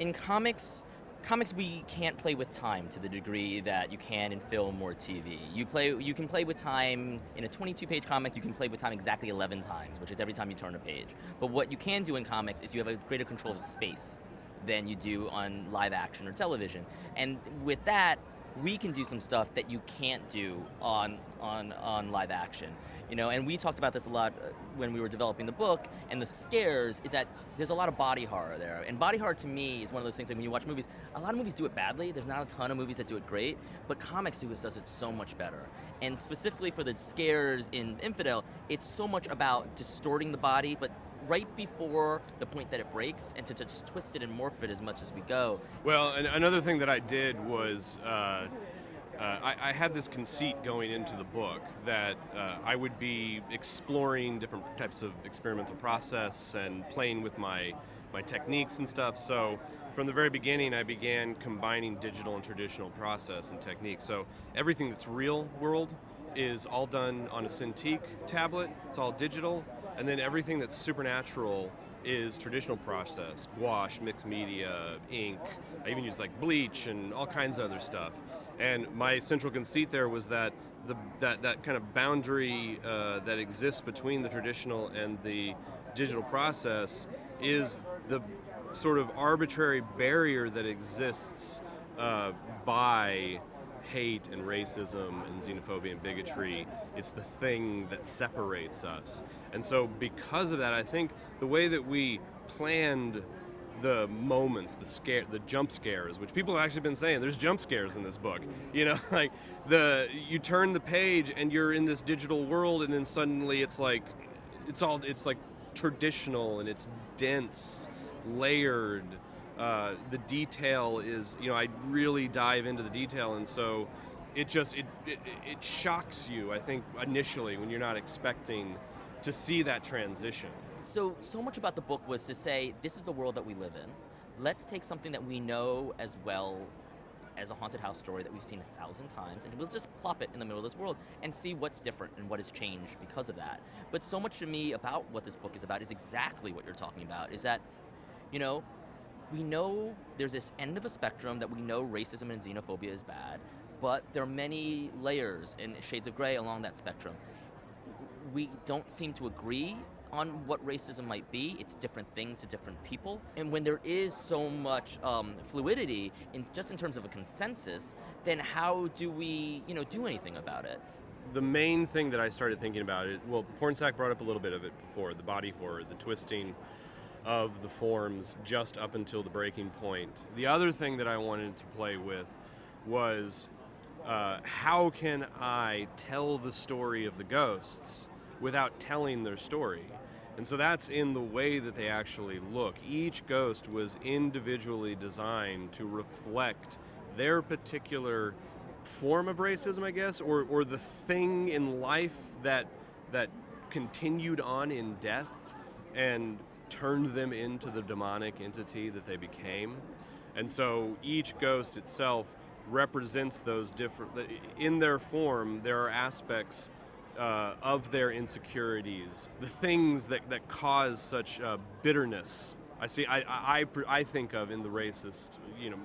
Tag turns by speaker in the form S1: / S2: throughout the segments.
S1: In comics we can't play with time to the degree that you can in film or TV. You can play with time in a 22-page comic. You can play with time exactly 11 times, which is every time you turn a page. But what you can do in comics is you have a greater control of space than you do on live action or television. And with that, we can do some stuff that you can't do on live action. And we talked about this a lot when we were developing the book, and the scares is that there's a lot of body horror there. And body horror to me is one of those things that when you watch movies, a lot of movies do it badly. There's not a ton of movies that do it great, but comics does it so much better. And specifically for the scares in Infidel, it's so much about distorting the body, but right before the point that it breaks, and to just twist it and morph it as much as we go.
S2: Well, and another thing that I did was I had this conceit going into the book that I would be exploring different types of experimental process and playing with my techniques and stuff. So from the very beginning, I began combining digital and traditional process and techniques. So everything that's real world is all done on a Cintiq tablet. It's all digital. And then everything that's supernatural is traditional process: gouache, mixed media, ink. I even use like bleach and all kinds of other stuff. And my central conceit there was that that kind of boundary that exists between the traditional and the digital process is the sort of arbitrary barrier that exists by hate and racism and xenophobia and bigotry. It's the thing that separates us. And so because of that, I think the way that we planned the moments, the jump scares, which people have actually been saying, there's jump scares in this book. Like you turn the page and you're in this digital world, and then suddenly it's like traditional and it's dense, layered. The detail is, I really dive into the detail, and so it shocks you, I think, initially when you're not expecting to see that transition.
S1: So much about the book was to say, this is the world that we live in. Let's take something that we know as well as a haunted house story that we've seen 1,000 times, and we'll just plop it in the middle of this world and see what's different and what has changed because of that. But so much to me about what this book is about is exactly what you're talking about, is that, we know there's this end of a spectrum that we know racism and xenophobia is bad, but there are many layers and shades of gray along that spectrum. We don't seem to agree on what racism might be. It's different things to different people. And when there is so much fluidity in terms of a consensus, then how do we, do anything about it?
S2: The main thing that I started thinking about it, well, Pornsak brought up a little bit of it before, the body horror, the twisting of the forms just up until the breaking point. The other thing that I wanted to play with was how can I tell the story of the ghosts without telling their story? And so that's in the way that they actually look. Each ghost was individually designed to reflect their particular form of racism, I guess, or the thing in life that continued on in death and turned them into the demonic entity that they became. And so each ghost itself represents those different, in their form, there are aspects of their insecurities, the things that cause such bitterness. I think of in the racist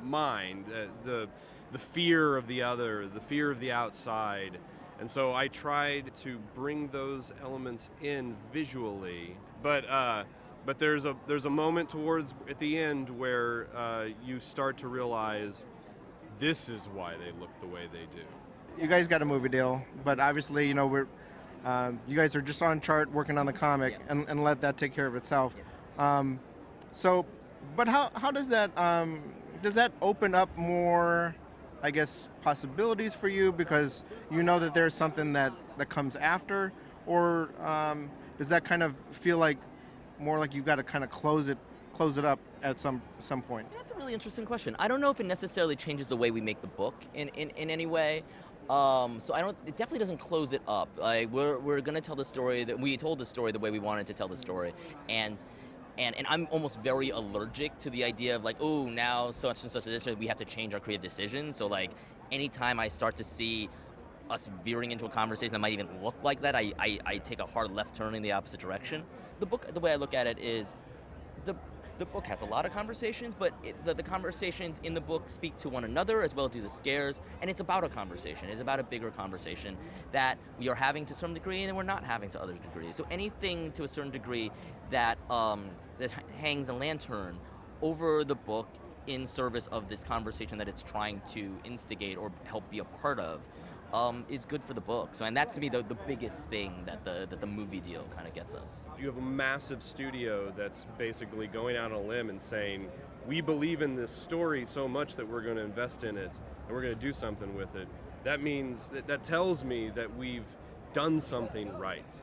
S2: mind, the fear of the other, the fear of the outside. And so I tried to bring those elements in visually, but there's a moment at the end where you start to realize this is why they look the way they do.
S3: You guys got a movie deal, but obviously, we're you guys are just on chart working on the comic,
S1: Yeah.
S3: and let that take care of itself.
S1: Yeah.
S3: But how does that open up more, I guess, possibilities for you, because you know that there's something that comes after, or does that kind of feel like more like you've got to kind of close it up at some point?
S1: That's a really interesting question. I don't know if it necessarily changes the way we make the book in any way. It definitely doesn't close it up. Like we're gonna tell the story that we told the story the way we wanted to tell the story, and I'm almost very allergic to the idea of like, oh, now such and such a decision, we have to change our creative decision. So like anytime I start to see us veering into a conversation that might even look like that, I take a hard left turn in the opposite direction. The book, the way I look at it is, the book has a lot of conversations, but the conversations in the book speak to one another as well as do the scares, and it's about a conversation. It's about a bigger conversation that we are having to a certain degree and we're not having to other degrees. So anything to a certain degree that that hangs a lantern over the book in service of this conversation that it's trying to instigate or help be a part of is good for the book. So, and that's to me the biggest thing that the movie deal kind of gets us.
S2: You have a massive studio that's basically going out on a limb and saying, we believe in this story so much that we're going to invest in it and we're going to do something with it. That means, that tells me that we've done something right.